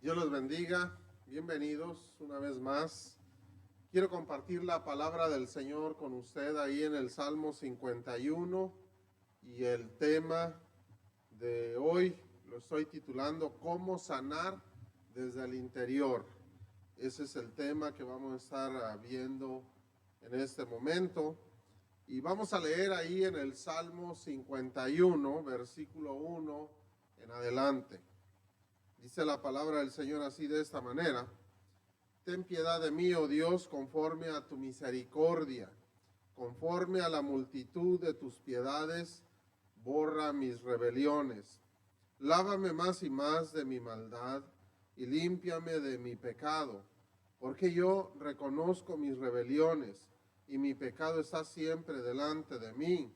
Dios los bendiga. Bienvenidos una vez más. Quiero compartir la palabra del Señor con usted ahí en el Salmo 51 y el tema de hoy lo estoy titulando ¿Cómo sanar desde el interior? Ese es el tema que vamos a estar viendo en este momento. Y vamos a leer ahí en el Salmo 51, versículo 1 en adelante. Dice la palabra del Señor así de esta manera: Ten piedad de mí, oh Dios, conforme a tu misericordia, conforme a la multitud de tus piedades, borra mis rebeliones. Lávame más y más de mi maldad y límpiame de mi pecado, porque yo reconozco mis rebeliones y mi pecado está siempre delante de mí.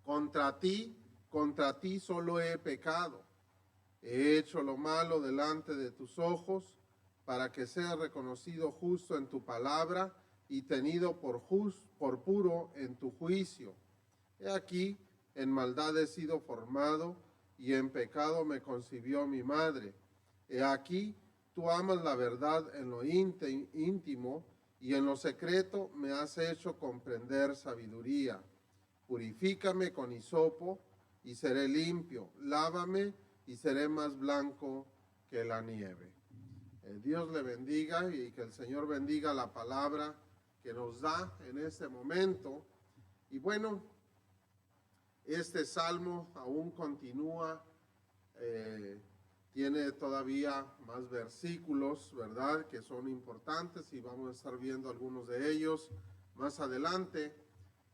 Contra ti solo he pecado. He hecho lo malo delante de tus ojos, para que sea reconocido justo en tu palabra y tenido por puro en tu juicio. He aquí, en maldad he sido formado, y en pecado me concibió mi madre. He aquí, tú amas la verdad en lo íntimo, y en lo secreto me has hecho comprender sabiduría. Purifícame con hisopo, y seré limpio. Lávame, y seré más blanco que la nieve. Dios le bendiga y que el Señor bendiga la palabra que nos da en este momento. Y bueno, este salmo aún continúa, tiene todavía más versículos, ¿verdad?, que son importantes y vamos a estar viendo algunos de ellos más adelante.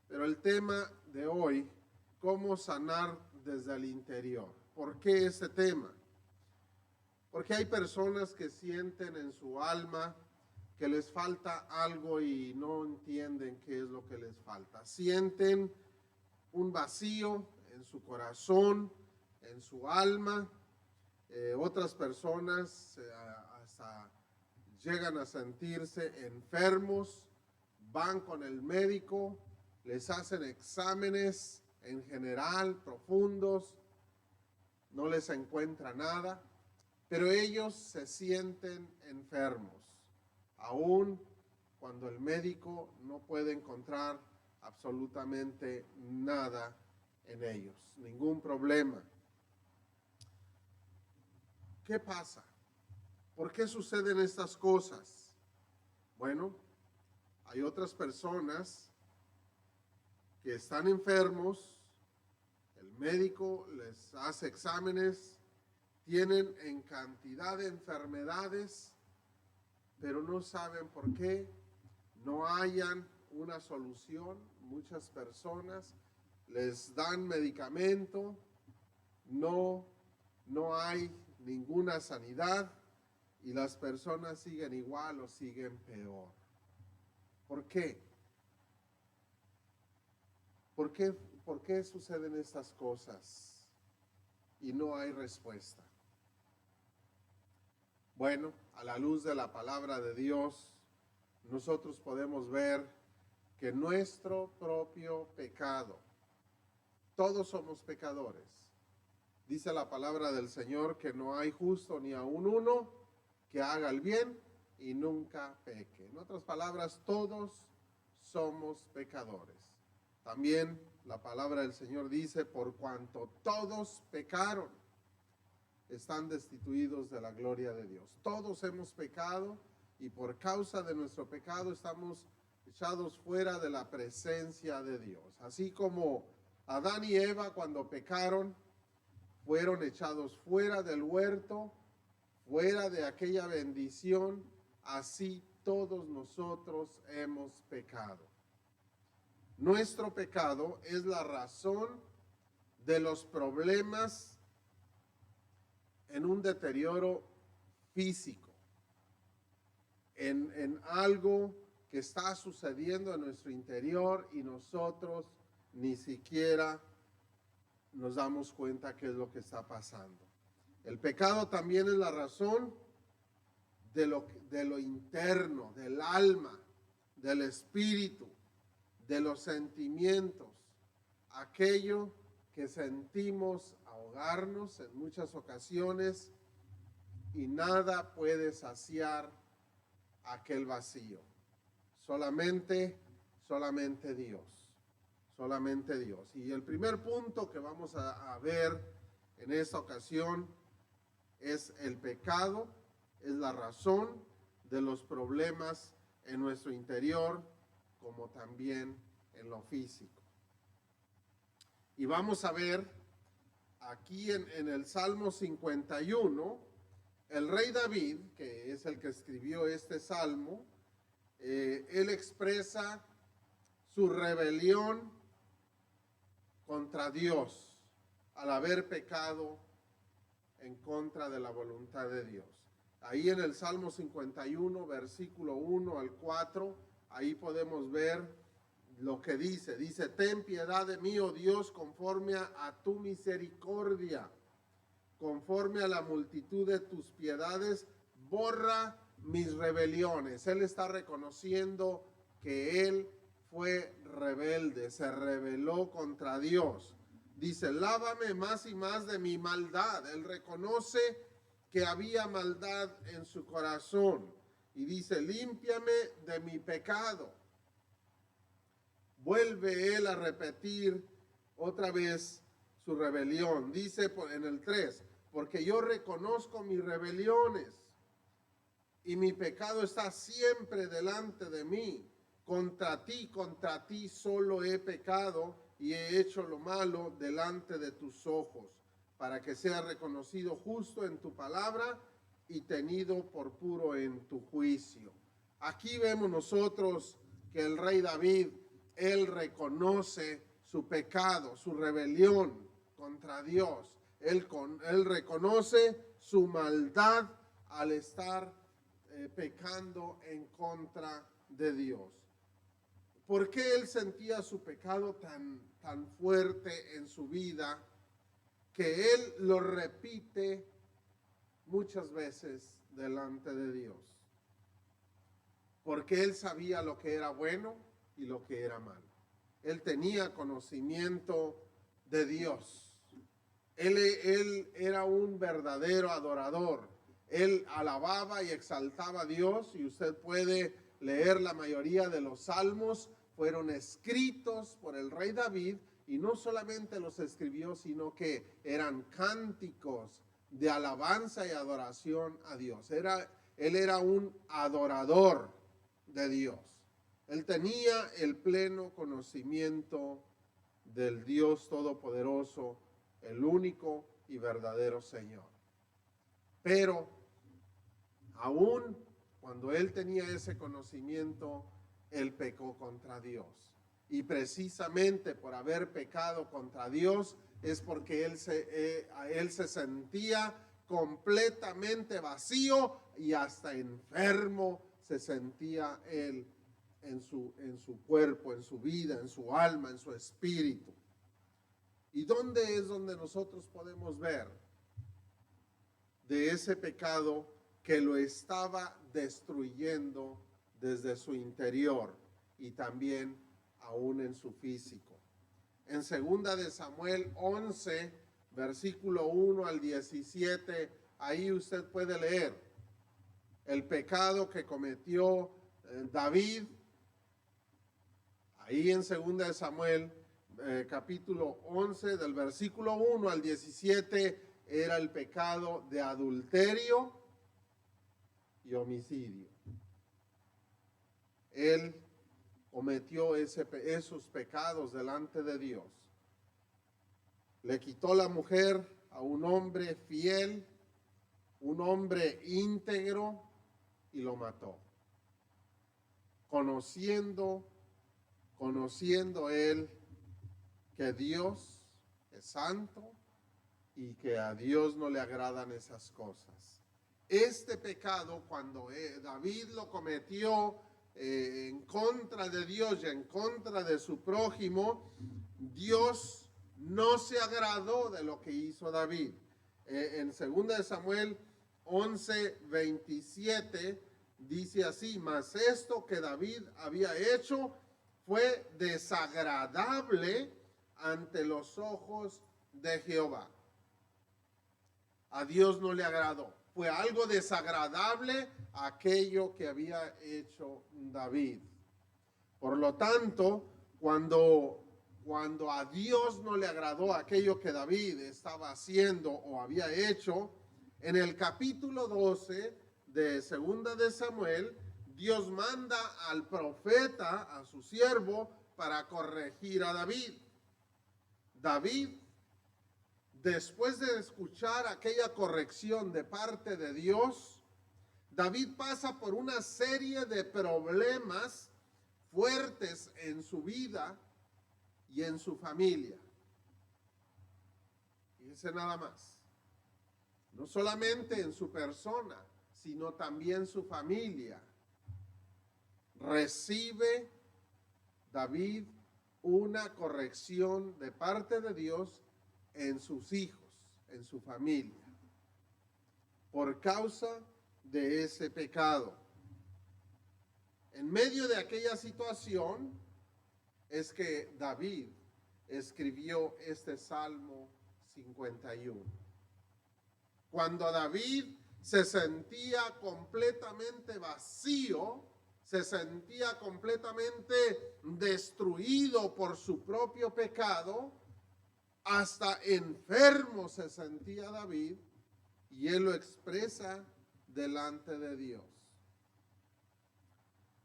Pero el tema de hoy, ¿cómo sanar desde el interior? ¿Por qué este tema? Porque hay personas que sienten en su alma que les falta algo y no entienden qué es lo que les falta. Sienten un vacío en su corazón, en su alma. Otras personas hasta llegan a sentirse enfermos, van con el médico, les hacen exámenes en general profundos, no les encuentra nada, pero ellos se sienten enfermos, aun cuando el médico no puede encontrar absolutamente nada en ellos, ningún problema. ¿Qué pasa? ¿Por qué suceden estas cosas? Bueno, hay otras personas que están enfermos, el médico les hace exámenes, tienen en cantidad de enfermedades, pero no saben por qué, no hallan una solución. Muchas personas les dan medicamento, no hay ninguna sanidad y las personas siguen igual o siguen peor. ¿Por qué? ¿Por qué suceden estas cosas y no hay respuesta? Bueno, a la luz de la palabra de Dios, nosotros podemos ver que nuestro propio pecado, todos somos pecadores. Dice la palabra del Señor que no hay justo ni aun uno que haga el bien y nunca peque. En otras palabras, todos somos pecadores. También la palabra del Señor dice, por cuanto todos pecaron, están destituidos de la gloria de Dios. Todos hemos pecado y por causa de nuestro pecado estamos echados fuera de la presencia de Dios. Así como Adán y Eva cuando pecaron fueron echados fuera del huerto, fuera de aquella bendición, así todos nosotros hemos pecado. Nuestro pecado es la razón de los problemas en un deterioro físico, en algo que está sucediendo en nuestro interior y nosotros ni siquiera nos damos cuenta qué es lo que está pasando. El pecado también es la razón de lo interno, del alma, del espíritu, de los sentimientos, aquello que sentimos ahogarnos en muchas ocasiones y nada puede saciar aquel vacío. Solamente Dios. Solamente Dios. Y el primer punto que vamos a ver en esta ocasión es el pecado, es la razón de los problemas en nuestro interior, como también en lo físico. Y vamos a ver aquí en el Salmo 51, el rey David, que es el que escribió este salmo, él expresa su rebelión contra Dios al haber pecado en contra de la voluntad de Dios. Ahí en el Salmo 51, versículo 1 al 4, ahí podemos ver lo que dice. Dice, ten piedad de mí, oh Dios, conforme a tu misericordia, conforme a la multitud de tus piedades, borra mis rebeliones. Él está reconociendo que él fue rebelde, se rebeló contra Dios. Dice, lávame más y más de mi maldad. Él reconoce que había maldad en su corazón. Y dice, límpiame de mi pecado. Vuelve él a repetir otra vez su rebelión. Dice en el 3, porque yo reconozco mis rebeliones y mi pecado está siempre delante de mí. Contra ti solo he pecado y he hecho lo malo delante de tus ojos, para que sea reconocido justo en tu palabra y tenido por puro en tu juicio. Aquí vemos nosotros que el rey David, él reconoce su pecado, su rebelión contra Dios. Él reconoce su maldad al estar pecando en contra de Dios. ¿Por qué él sentía su pecado tan fuerte en su vida que él lo repite muchas veces delante de Dios? Porque él sabía lo que era bueno y lo que era malo. Él tenía conocimiento de Dios. Él era un verdadero adorador. Él alababa y exaltaba a Dios, y usted puede leer la mayoría de los salmos, fueron escritos por el rey David, y no solamente los escribió, sino que eran cánticos de alabanza y adoración a Dios. Él era un adorador de Dios. Él tenía el pleno conocimiento del Dios Todopoderoso, el único y verdadero Señor. Pero aún cuando él tenía ese conocimiento, él pecó contra Dios. Y precisamente por haber pecado contra Dios es porque él se sentía completamente vacío y hasta enfermo se sentía él en su cuerpo, en su vida, en su alma, en su espíritu. ¿Y dónde es donde nosotros podemos ver de ese pecado que lo estaba destruyendo desde su interior y también aún en su físico? En 2 de Samuel 11, versículo 1 al 17, ahí usted puede leer el pecado que cometió David. Ahí en 2 de Samuel, capítulo 11, del versículo 1 al 17, era el pecado de adulterio y homicidio. Él cometió esos pecados delante de Dios. Le quitó la mujer a un hombre fiel, un hombre íntegro, y lo mató. Conociendo él que Dios es santo y que a Dios no le agradan esas cosas. Este pecado, cuando David lo cometió en contra de Dios y en contra de su prójimo, Dios no se agradó de lo que hizo David. En 2 de Samuel 11, 27 dice así: mas esto que David había hecho fue desagradable ante los ojos de Jehová. A Dios no le agradó. fue algo desagradable aquello que había hecho David. Por lo tanto, cuando a Dios no le agradó aquello que David estaba haciendo o había hecho, en el capítulo 12 de Segunda de Samuel, Dios manda al profeta, a su siervo, para corregir a David. David, después de escuchar aquella corrección de parte de Dios, David pasa por una serie de problemas fuertes en su vida y en su familia. Fíjense nada más. No solamente en su persona, sino también su familia. Recibe David una corrección de parte de Dios en sus hijos, en su familia, por causa de ese pecado. En medio de aquella situación es que David escribió este Salmo 51. Cuando David se sentía completamente vacío, se sentía completamente destruido por su propio pecado, hasta enfermo se sentía David, y él lo expresa delante de Dios.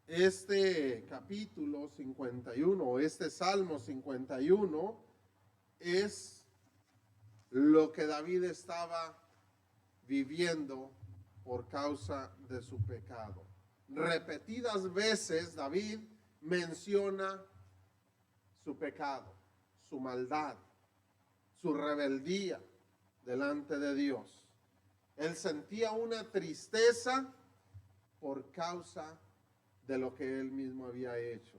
Este capítulo 51, este Salmo 51, es lo que David estaba viviendo por causa de su pecado. Repetidas veces David menciona su pecado, su maldad, su rebeldía delante de Dios. Él sentía una tristeza por causa de lo que él mismo había hecho.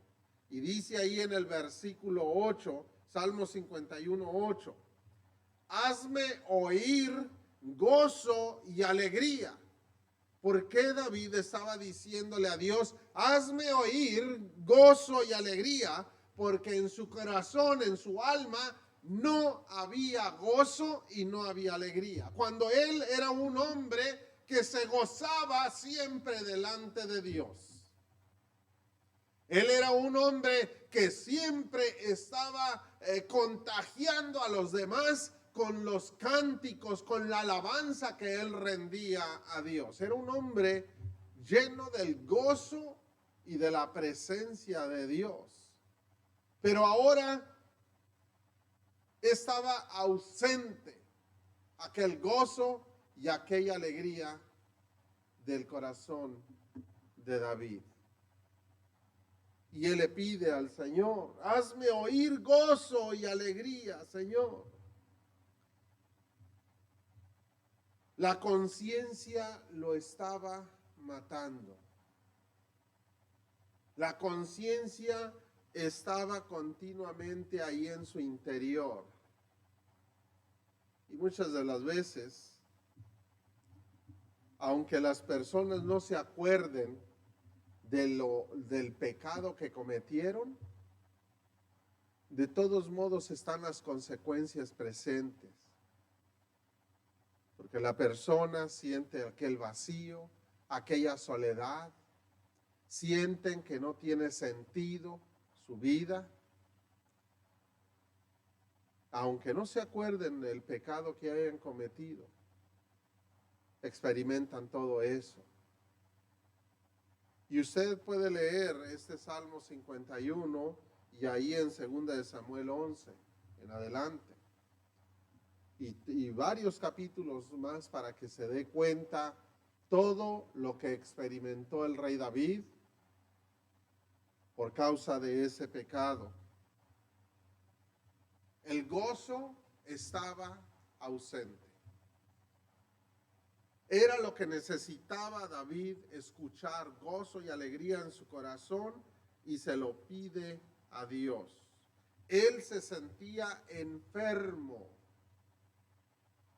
Y dice ahí en el versículo 8, Salmo 51, 8, hazme oír gozo y alegría. ¿Por qué David estaba diciéndole a Dios, hazme oír gozo y alegría? Porque en su corazón, en su alma, no había gozo y no había alegría. Cuando él era un hombre que se gozaba siempre delante de Dios. Él era un hombre que siempre estaba contagiando a los demás con los cánticos, con la alabanza que él rendía a Dios. Era un hombre lleno del gozo y de la presencia de Dios. Pero ahora estaba ausente aquel gozo y aquella alegría del corazón de David. Y él le pide al Señor, hazme oír gozo y alegría, Señor. La conciencia lo estaba matando. La conciencia estaba continuamente ahí en su interior. Y muchas de las veces, aunque las personas no se acuerden del pecado que cometieron, de todos modos están las consecuencias presentes. Porque la persona siente aquel vacío, aquella soledad, sienten que no tiene sentido su vida. Aunque no se acuerden del pecado que hayan cometido, experimentan todo eso. Y usted puede leer este Salmo 51 y ahí en 2 de Samuel 11 en adelante. Y varios capítulos más para que se dé cuenta todo lo que experimentó el rey David por causa de ese pecado. El gozo estaba ausente. Era lo que necesitaba David, escuchar gozo y alegría en su corazón, y se lo pide a Dios. Él se sentía enfermo.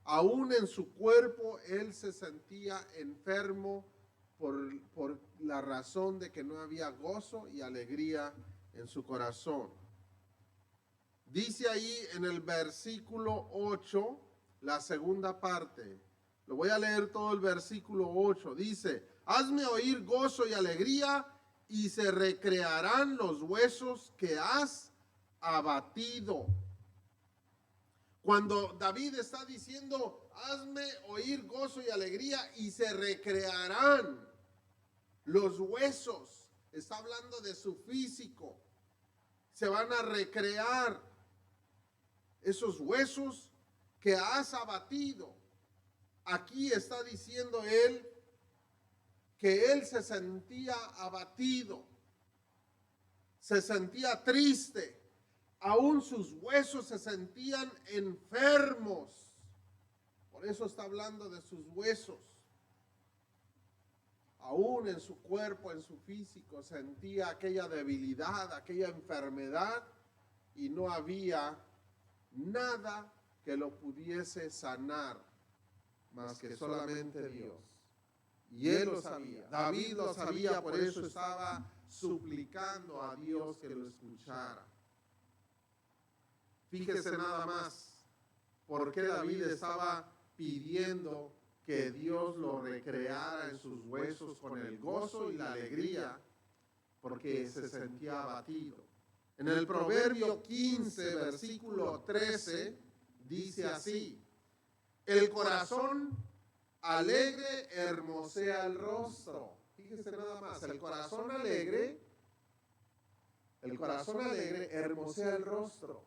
Aún en su cuerpo, él se sentía enfermo por la razón de que no había gozo y alegría en su corazón. Dice ahí en el versículo 8, la segunda parte, Lo voy a leer todo el versículo 8. Dice, hazme oír gozo y alegría, y se recrearán los huesos que has abatido. Cuando David está diciendo, hazme oír gozo y alegría, y se recrearán los huesos, está hablando de su físico. Se van a recrear esos huesos que has abatido. Aquí está diciendo él que él se sentía abatido, se sentía triste, aún sus huesos se sentían enfermos. Por eso está hablando de sus huesos. Aún en su cuerpo, en su físico, sentía aquella debilidad, aquella enfermedad, y no había nada que lo pudiese sanar, más que solamente Dios. Y él lo sabía, David lo sabía, por eso estaba suplicando a Dios que lo escuchara. Fíjese nada más por qué David estaba pidiendo que Dios lo recreara en sus huesos con el gozo y la alegría, porque se sentía abatido. En el Proverbio 15, versículo 13, dice así, el corazón alegre hermosea el rostro. Fíjese nada más, el corazón alegre hermosea el rostro.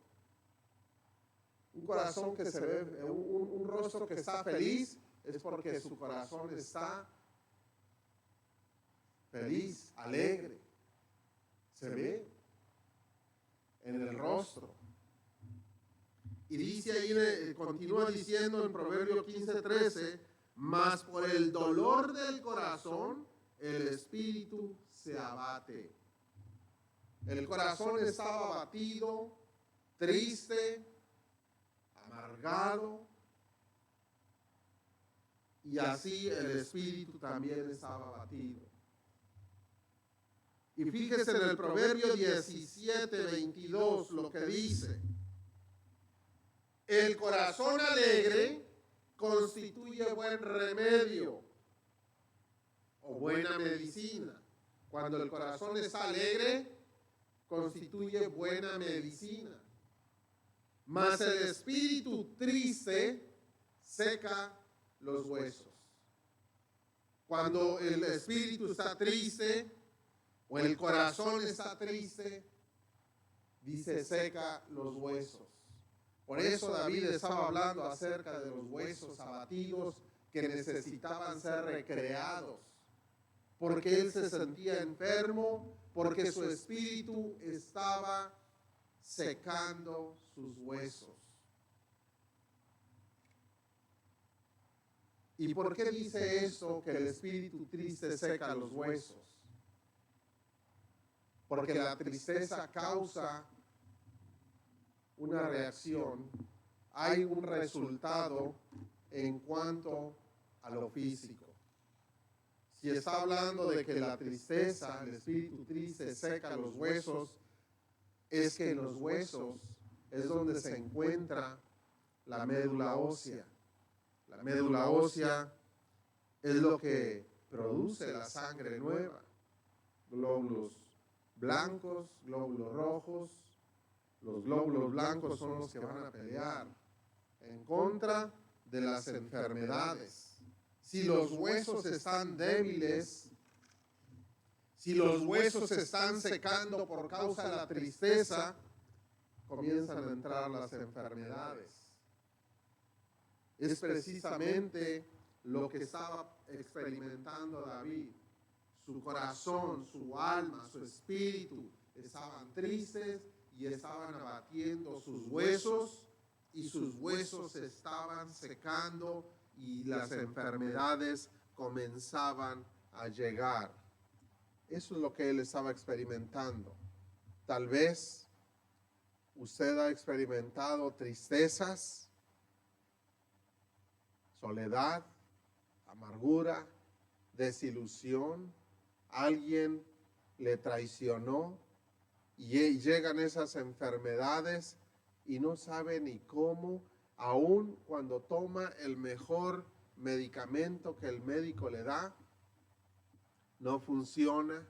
Un corazón que se ve, un rostro que está feliz, es porque su corazón está feliz, alegre. Se ve en el rostro. Y dice ahí, continúa diciendo en Proverbio 15:13, mas por el dolor del corazón el espíritu se abate. El corazón estaba abatido, triste, amargado, y así el espíritu también estaba abatido. Y fíjese en el Proverbio 17:22 lo que dice, el corazón alegre constituye buen remedio o buena medicina. Cuando el corazón está alegre, constituye buena medicina. Mas el espíritu triste seca los huesos. Cuando el espíritu está triste o el corazón está triste, dice seca los huesos. Por eso David estaba hablando acerca de los huesos abatidos que necesitaban ser recreados, porque él se sentía enfermo, porque su espíritu estaba secando sus huesos. ¿Y por qué dice esto que el espíritu triste seca los huesos? Porque la tristeza causa una reacción, hay un resultado en cuanto a lo físico. Si está hablando de que la tristeza, el espíritu triste seca los huesos, es que en los huesos es donde se encuentra la médula ósea. La médula ósea es lo que produce la sangre nueva. Glóbulos blancos, glóbulos rojos. Los glóbulos blancos son los que van a pelear en contra de las enfermedades. Si los huesos están débiles, si los huesos se están secando por causa de la tristeza, comienzan a entrar las enfermedades. Es precisamente lo que estaba experimentando David. Su corazón, su alma, su espíritu estaban tristes y estaban abatiendo sus huesos, y sus huesos se estaban secando y las enfermedades comenzaban a llegar. Eso es lo que él estaba experimentando. Tal vez usted ha experimentado tristezas, soledad, amargura, desilusión. Alguien le traicionó y llegan esas enfermedades y no sabe ni cómo, aun cuando toma el mejor medicamento que el médico le da no funciona,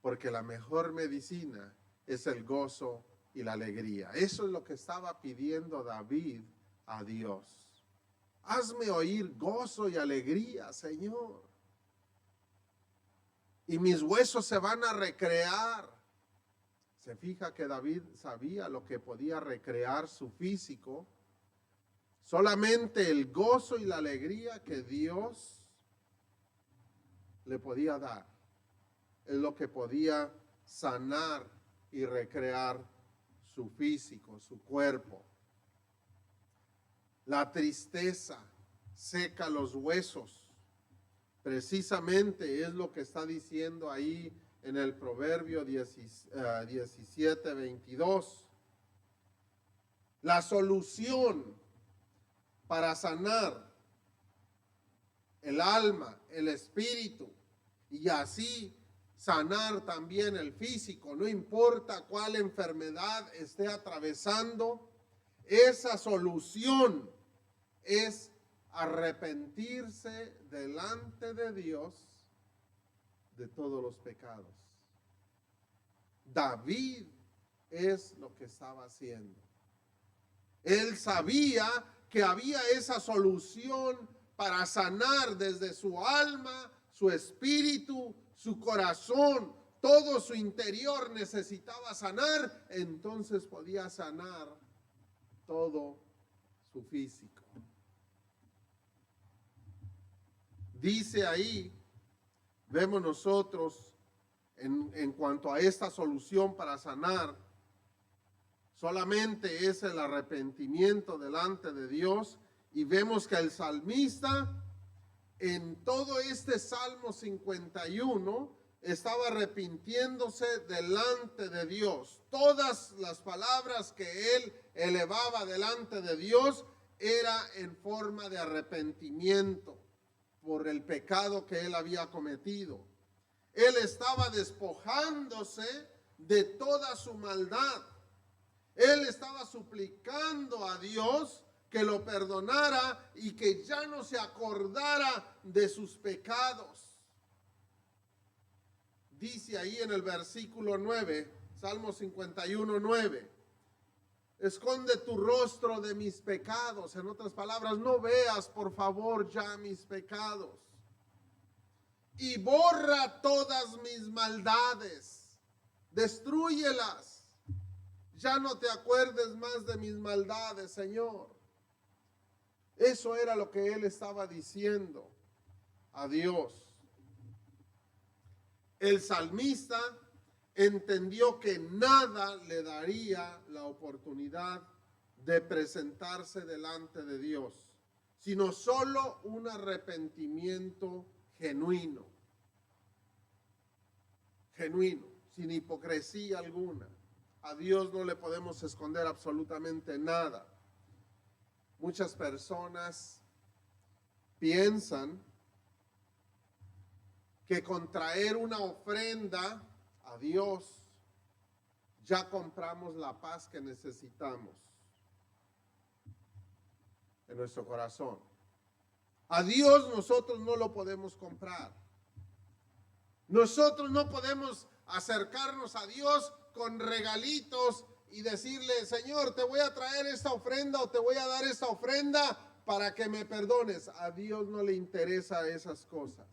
porque la mejor medicina es el gozo y la alegría. Eso es lo que estaba pidiendo David a Dios. Hazme oír gozo y alegría, Señor. Y mis huesos se van a recrear. Se fija que David sabía lo que podía recrear su físico. Solamente el gozo y la alegría que Dios le podía dar es lo que podía sanar y recrear su físico, su cuerpo. La tristeza seca los huesos. Precisamente es lo que está diciendo ahí en el Proverbio 17:22. La solución para sanar el alma, el espíritu, y así sanar también el físico, no importa cuál enfermedad esté atravesando, esa solución es arrepentirse delante de Dios de todos los pecados. David es lo que estaba haciendo. Él sabía que había esa solución para sanar desde su alma, su espíritu, su corazón, todo su interior necesitaba sanar, entonces podía sanar todo su físico. Dice ahí, vemos nosotros en cuanto a esta solución para sanar, solamente es el arrepentimiento delante de Dios, y vemos que el salmista en todo este Salmo 51 estaba arrepintiéndose delante de Dios. Todas las palabras que él elevaba delante de Dios era en forma de arrepentimiento por el pecado que él había cometido. Él estaba despojándose de toda su maldad. Él estaba suplicando a Dios que lo perdonara y que ya no se acordara de sus pecados. Dice ahí en el versículo 9, Salmo 51:9, esconde tu rostro de mis pecados. En otras palabras, no veas por favor ya mis pecados. Y borra todas mis maldades. Destrúyelas. Ya no te acuerdes más de mis maldades, Señor. Eso era lo que él estaba diciendo a Dios. El salmista entendió que nada le daría la oportunidad de presentarse delante de Dios, sino solo un arrepentimiento genuino, sin hipocresía alguna. A Dios no le podemos esconder absolutamente nada. Muchas personas piensan que con traer una ofrenda a Dios ya compramos la paz que necesitamos en nuestro corazón. A Dios nosotros no lo podemos comprar. Nosotros no podemos acercarnos a Dios con regalitos y decirle, Señor, te voy a traer esta ofrenda o te voy a dar esta ofrenda para que me perdones. A Dios no le interesa esas cosas.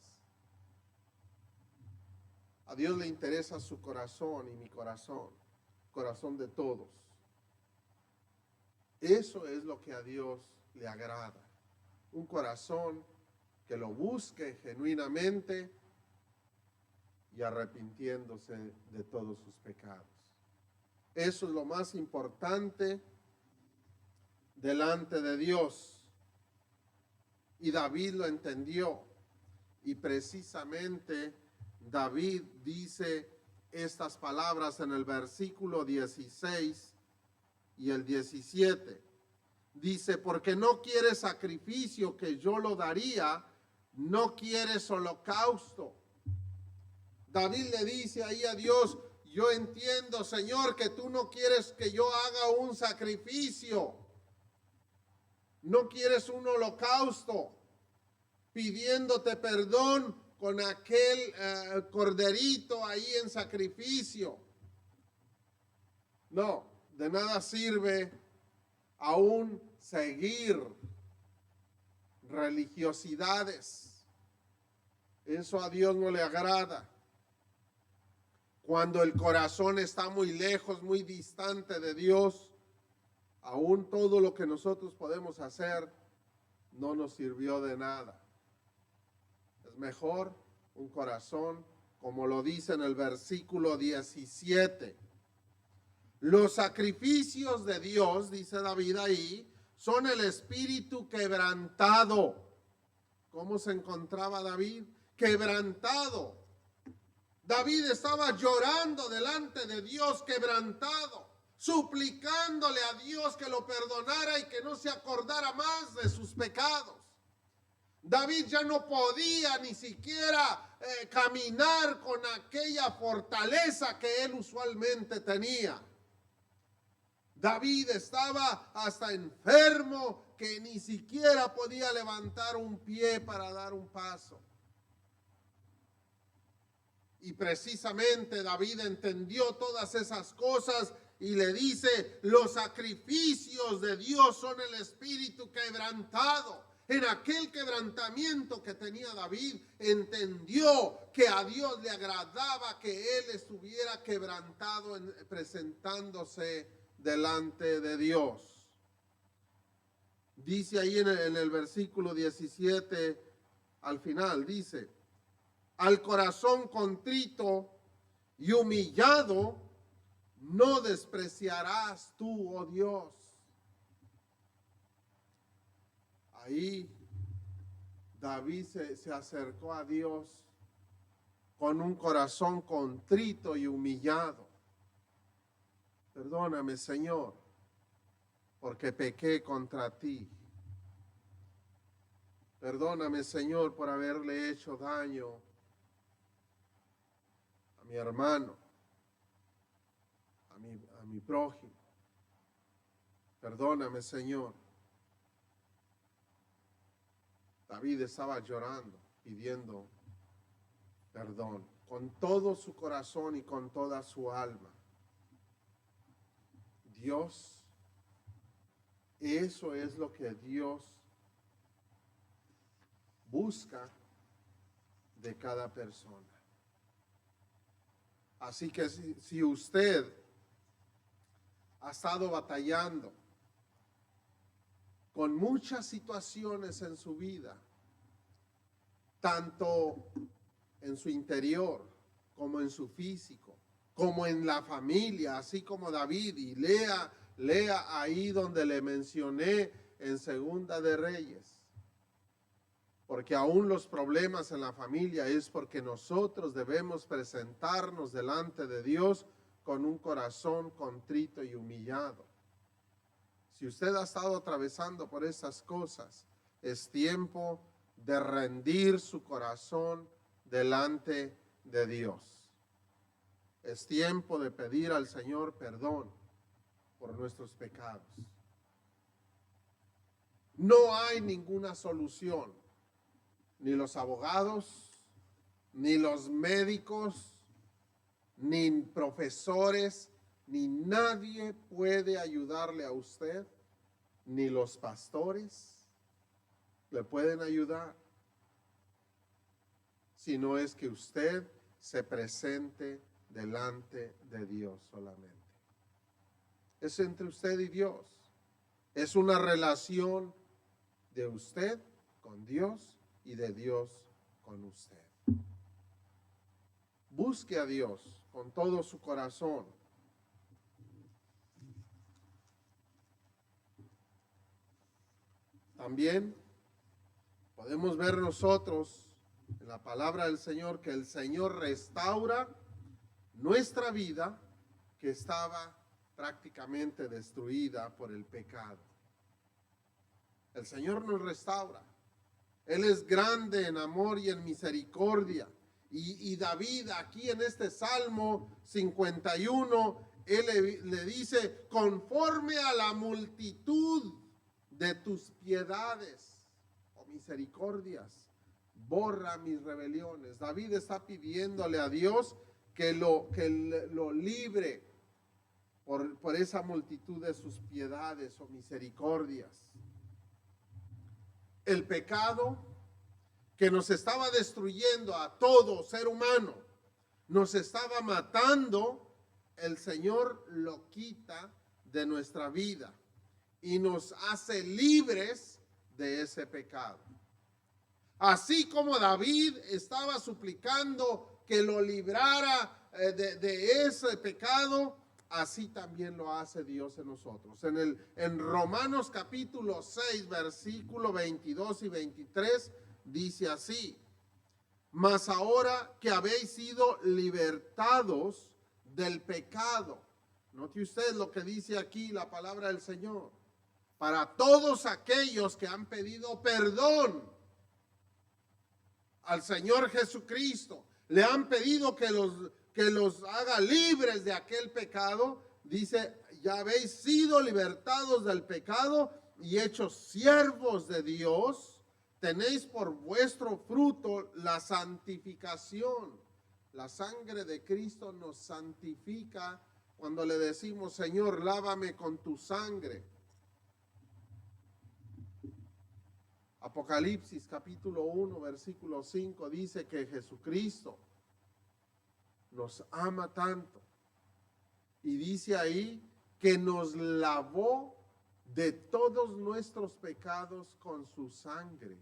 A Dios le interesa su corazón y mi corazón, corazón de todos. Eso es lo que a Dios le agrada. Un corazón que lo busque genuinamente y arrepintiéndose de todos sus pecados. Eso es lo más importante delante de Dios. Y David lo entendió. Y precisamente David dice estas palabras en el versículo 16 y el 17. Dice, porque no quieres sacrificio que yo lo daría, no quieres holocausto. David le dice ahí a Dios, yo entiendo, Señor, que tú no quieres que yo haga un sacrificio. No quieres un holocausto. pidiéndote perdón con aquel corderito ahí en sacrificio. No, de nada sirve aún seguir religiosidades. Eso a Dios no le agrada. Cuando el corazón está muy lejos, muy distante de Dios, aún todo lo que nosotros podemos hacer no nos sirvió de nada. Es mejor un corazón, como lo dice en el versículo 17. Los sacrificios de Dios, dice David ahí, son el espíritu quebrantado. ¿Cómo se encontraba David? Quebrantado. David estaba llorando delante de Dios, quebrantado, suplicándole a Dios que lo perdonara y que no se acordara más de sus pecados. David ya no podía ni siquiera caminar con aquella fortaleza que él usualmente tenía. David estaba hasta enfermo, que ni siquiera podía levantar un pie para dar un paso. Y precisamente David entendió todas esas cosas y le dice, los sacrificios de Dios son el espíritu quebrantado. En aquel quebrantamiento que tenía David, entendió que a Dios le agradaba que él estuviera quebrantado presentándose delante de Dios. Dice ahí en el versículo 17, al final, dice, al corazón contrito y humillado no despreciarás tú, oh Dios. Ahí David se acercó a Dios con un corazón contrito y humillado. Perdóname, Señor, porque pequé contra ti. Perdóname, Señor, por haberle hecho daño a mi hermano, a mi prójimo. Perdóname, Señor. David estaba llorando, pidiendo perdón, con todo su corazón y con toda su alma. Dios, eso es lo que Dios busca de cada persona. Así que si usted ha estado batallando con muchas situaciones en su vida, tanto en su interior como en su físico, como en la familia, así como David, y lea ahí donde le mencioné en Segunda de Reyes, porque aún los problemas en la familia es porque nosotros debemos presentarnos delante de Dios con un corazón contrito y humillado. Si usted ha estado atravesando por esas cosas, es tiempo de rendir su corazón delante de Dios. Es tiempo de pedir al Señor perdón por nuestros pecados. No hay ninguna solución, ni los abogados, ni los médicos, ni profesores, ni nadie puede ayudarle a usted, ni los pastores le pueden ayudar, si no es que usted se presente delante de Dios solamente. Es entre usted y Dios. Es una relación de usted con Dios y de Dios con usted. Busque a Dios con todo su corazón. También podemos ver nosotros en la palabra del Señor que el Señor restaura nuestra vida que estaba prácticamente destruida por el pecado. El Señor nos restaura. Él es grande en amor y en misericordia. Y David aquí en este Salmo 51, él le dice, conforme a la multitud de tus piedades o misericordias, borra mis rebeliones. David está pidiéndole a Dios que lo libre por esa multitud de sus piedades o misericordias. El pecado que nos estaba destruyendo a todo ser humano, nos estaba matando, el Señor lo quita de nuestra vida y nos hace libres de ese pecado. Así como David estaba suplicando que lo librara de ese pecado, así también lo hace Dios en nosotros. En Romanos capítulo 6, versículo 22 y 23, dice así: mas ahora que habéis sido libertados del pecado. Note usted lo que dice aquí la palabra del Señor. Para todos aquellos que han pedido perdón al Señor Jesucristo, le han pedido que los haga libres de aquel pecado, dice, ya habéis sido libertados del pecado y hechos siervos de Dios, tenéis por vuestro fruto la santificación. La sangre de Cristo nos santifica cuando le decimos, Señor, lávame con tu sangre. Apocalipsis capítulo 1, versículo 5 dice que Jesucristo nos ama tanto. Y dice ahí que nos lavó de todos nuestros pecados con su sangre.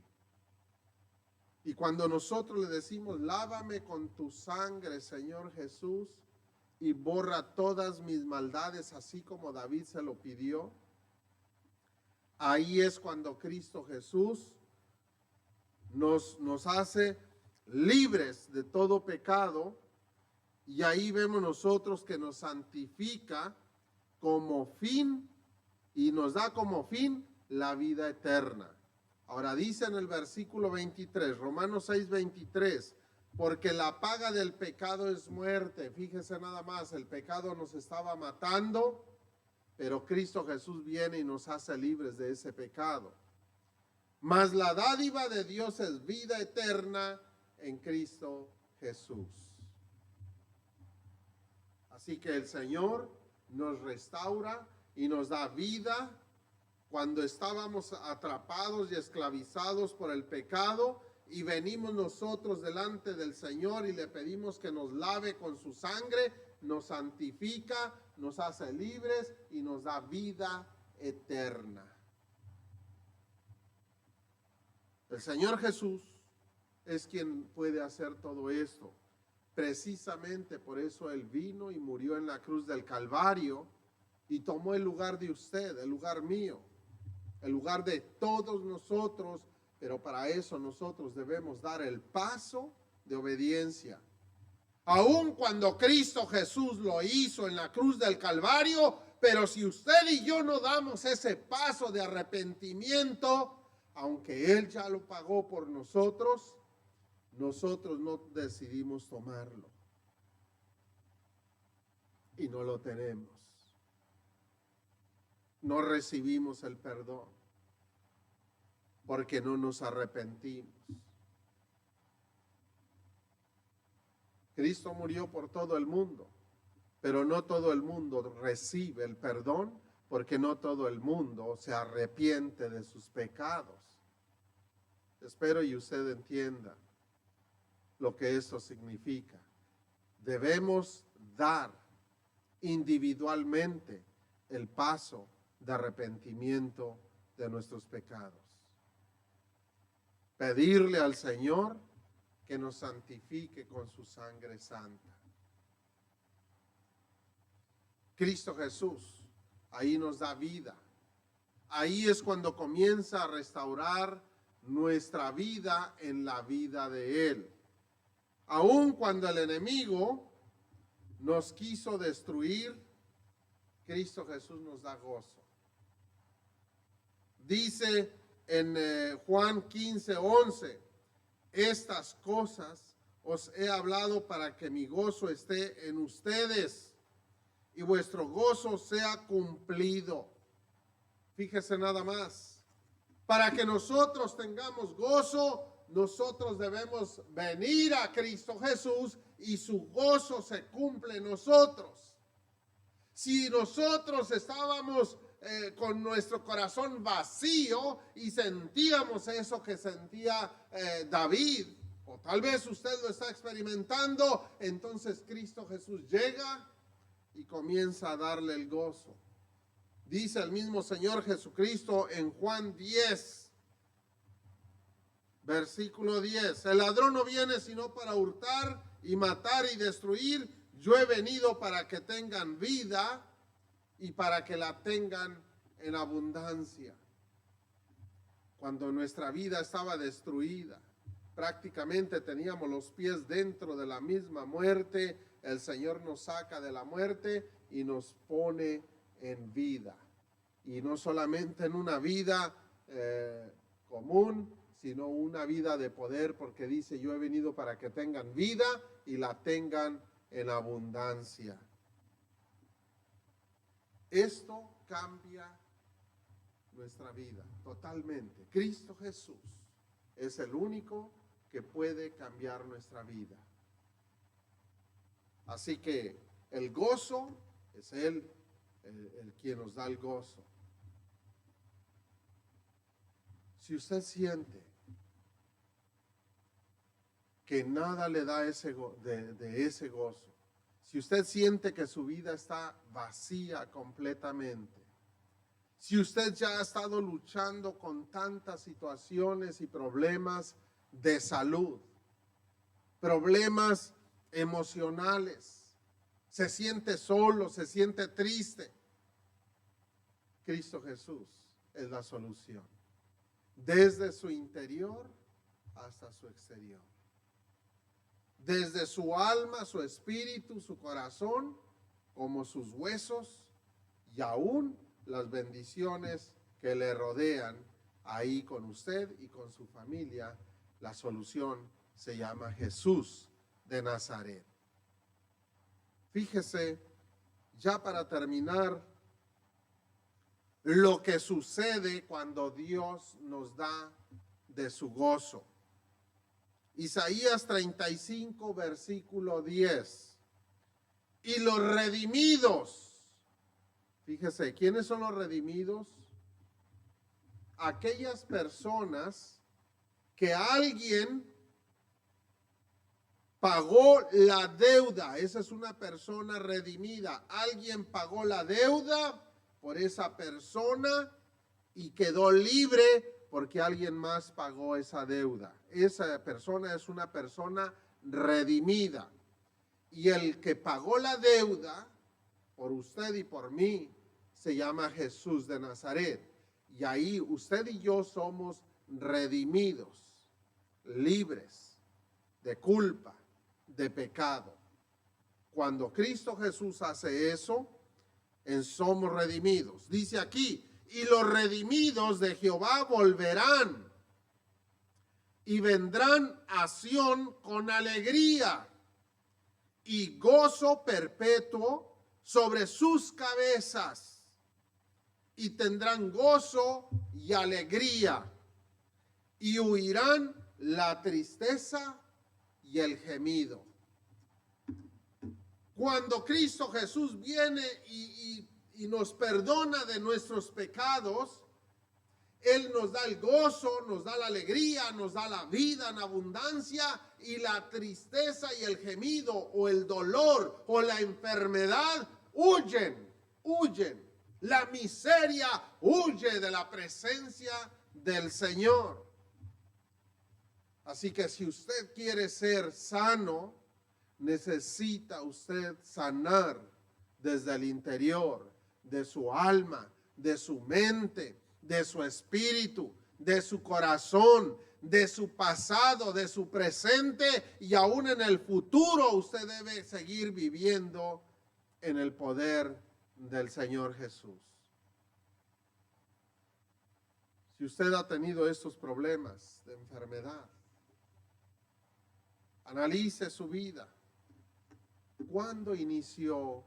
Y cuando nosotros le decimos, lávame con tu sangre, Señor Jesús, y borra todas mis maldades, así como David se lo pidió, ahí es cuando Cristo Jesús nos hace libres de todo pecado, y ahí vemos nosotros que nos santifica como fin y nos da como fin la vida eterna. Ahora dice en el versículo 23, Romanos 6, 23, porque la paga del pecado es muerte. Fíjese nada más, el pecado nos estaba matando, pero Cristo Jesús viene y nos hace libres de ese pecado. Mas la dádiva de Dios es vida eterna en Cristo Jesús. Así que el Señor nos restaura y nos da vida cuando estábamos atrapados y esclavizados por el pecado, y venimos nosotros delante del Señor y le pedimos que nos lave con su sangre, nos santifica, nos hace libres y nos da vida eterna. El Señor Jesús es quien puede hacer todo esto. Precisamente por eso Él vino y murió en la cruz del Calvario y tomó el lugar de usted, el lugar mío, el lugar de todos nosotros, pero para eso nosotros debemos dar el paso de obediencia. Aun cuando Cristo Jesús lo hizo en la cruz del Calvario, pero si usted y yo no damos ese paso de arrepentimiento, aunque Él ya lo pagó por nosotros, nosotros no decidimos tomarlo y no lo tenemos. No recibimos el perdón porque no nos arrepentimos. Cristo murió por todo el mundo, pero no todo el mundo recibe el perdón porque no todo el mundo se arrepiente de sus pecados. Espero y usted entienda lo que eso significa. Debemos dar individualmente el paso de arrepentimiento de nuestros pecados. Pedirle al Señor que nos santifique con su sangre santa. Cristo Jesús ahí nos da vida. Ahí es cuando comienza a restaurar nuestra vida en la vida de Él. Aun cuando el enemigo nos quiso destruir, Cristo Jesús nos da gozo. Dice en Juan 15, 11, estas cosas os he hablado para que mi gozo esté en ustedes y vuestro gozo sea cumplido. Fíjese nada más. Para que nosotros tengamos gozo, nosotros debemos venir a Cristo Jesús y su gozo se cumple en nosotros. Si nosotros estábamos con nuestro corazón vacío y sentíamos eso que sentía David, o tal vez usted lo está experimentando, entonces Cristo Jesús llega y comienza a darle el gozo. Dice el mismo Señor Jesucristo en Juan 10, versículo 10, el ladrón no viene sino para hurtar y matar y destruir. Yo he venido para que tengan vida y para que la tengan en abundancia. Cuando nuestra vida estaba destruida, prácticamente teníamos los pies dentro de la misma muerte, el Señor nos saca de la muerte y nos pone en vida. Y no solamente en una vida común, sino una vida de poder, porque dice, yo he venido para que tengan vida y la tengan en abundancia. Esto cambia nuestra vida totalmente. Cristo Jesús es el único que puede cambiar nuestra vida. Así que el gozo es Él, el quien nos da el gozo. Si usted siente que nada le da ese gozo, si usted siente que su vida está vacía completamente, si usted ya ha estado luchando con tantas situaciones y problemas de salud, problemas emocionales, se siente solo, se siente triste, Cristo Jesús es la solución. Desde su interior hasta su exterior. Desde su alma, su espíritu, su corazón, como sus huesos y aún las bendiciones que le rodean ahí con usted y con su familia. La solución se llama Jesús de Nazaret. Fíjese, ya para terminar, lo que sucede cuando Dios nos da de su gozo. Isaías 35, versículo 10. Y los redimidos, fíjese, ¿quiénes son los redimidos? Aquellas personas que alguien pagó la deuda. Esa es una persona redimida. Alguien pagó la deuda por esa persona y quedó libre porque alguien más pagó esa deuda. Esa persona es una persona redimida. Y el que pagó la deuda por usted y por mí se llama Jesús de Nazaret. Y ahí usted y yo somos redimidos, libres de culpa, de pecado. Cuando Cristo Jesús hace eso, somos redimidos. Dice aquí, y los redimidos de Jehová volverán y vendrán a Sión con alegría y gozo perpetuo sobre sus cabezas, y tendrán gozo y alegría, y huirán la tristeza y el gemido. Cuando Cristo Jesús viene y nos perdona de nuestros pecados, Él nos da el gozo, nos da la alegría, nos da la vida en abundancia, y la tristeza y el gemido o el dolor o la enfermedad huyen. La miseria huye de la presencia del Señor. Así que si usted quiere ser sano, necesita usted sanar desde el interior de su alma, de su mente, de su espíritu, de su corazón, de su pasado, de su presente, y aún en el futuro usted debe seguir viviendo en el poder del Señor Jesús. Si usted ha tenido estos problemas de enfermedad, analice su vida. ¿Cuándo inició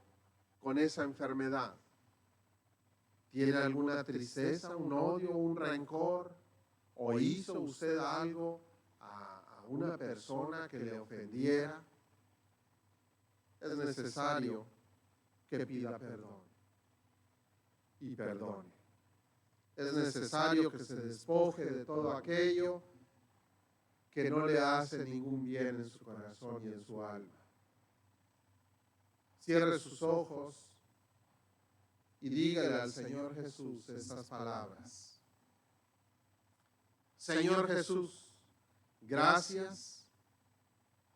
con esa enfermedad? ¿Tiene alguna tristeza, un odio, un rencor? ¿O hizo usted algo a una persona que le ofendiera, es necesario que pida perdón y perdone. Es necesario que se despoje de todo aquello que no le hace ningún bien en su corazón y en su alma. Cierre sus ojos y dígale al Señor Jesús estas palabras. Señor Jesús, gracias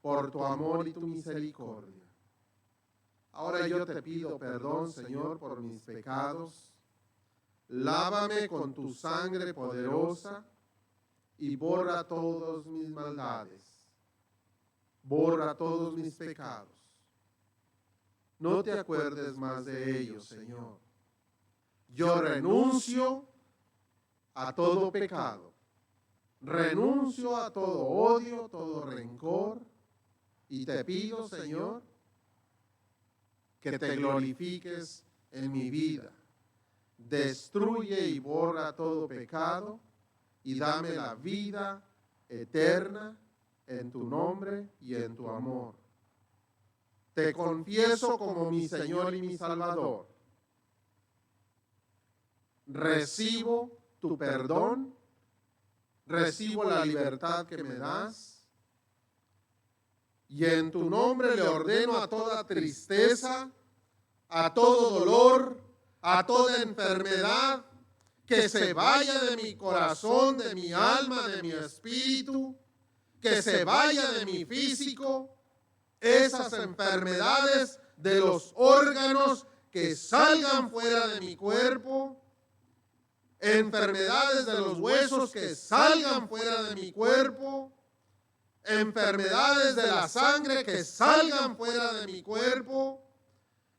por tu amor y tu misericordia. Ahora yo te pido perdón, Señor, por mis pecados. Lávame con tu sangre poderosa y borra todas mis maldades. Borra todos mis pecados. No te acuerdes más de ellos, Señor. Yo renuncio a todo pecado. Renuncio a todo odio, todo rencor. Y te pido, Señor, que te glorifiques en mi vida. Destruye y borra todo pecado y dame la vida eterna en tu nombre y en tu amor. Te confieso como mi Señor y mi Salvador. Recibo tu perdón, recibo la libertad que me das y en tu nombre le ordeno a toda tristeza, a todo dolor, a toda enfermedad, que se vaya de mi corazón, de mi alma, de mi espíritu, que se vaya de mi físico, esas enfermedades de los órganos que salgan fuera de mi cuerpo, enfermedades de los huesos que salgan fuera de mi cuerpo, enfermedades de la sangre que salgan fuera de mi cuerpo,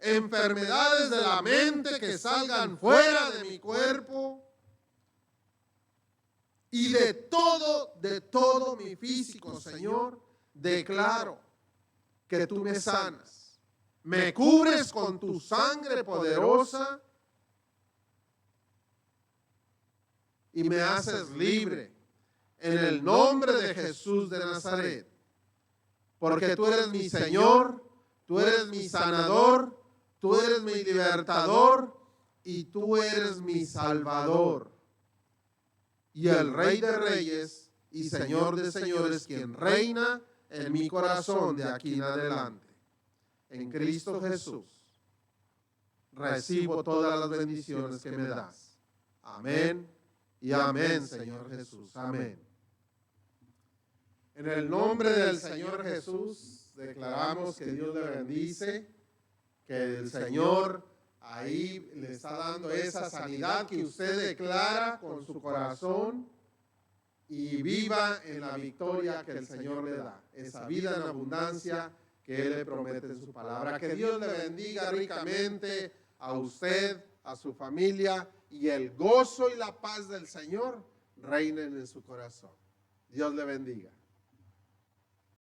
enfermedades de la mente que salgan fuera de mi cuerpo y de todo mi físico, Señor, declaro que tú me sanas, me cubres con tu sangre poderosa y me haces libre en el nombre de Jesús de Nazaret, porque tú eres mi Señor, tú eres mi sanador, tú eres mi libertador y tú eres mi salvador. Y el Rey de Reyes y Señor de Señores, quien reina en mi corazón de aquí en adelante. En Cristo Jesús recibo todas las bendiciones que me das. Amén y amén, Señor Jesús. Amén. En el nombre del Señor Jesús declaramos que Dios le bendice, que el Señor ahí le está dando esa sanidad que usted declara con su corazón y viva en la victoria que el Señor le da, esa vida en abundancia que Él le promete en su palabra. Que Dios le bendiga ricamente a usted, a su familia, y el gozo y la paz del Señor reinen en su corazón. Dios le bendiga.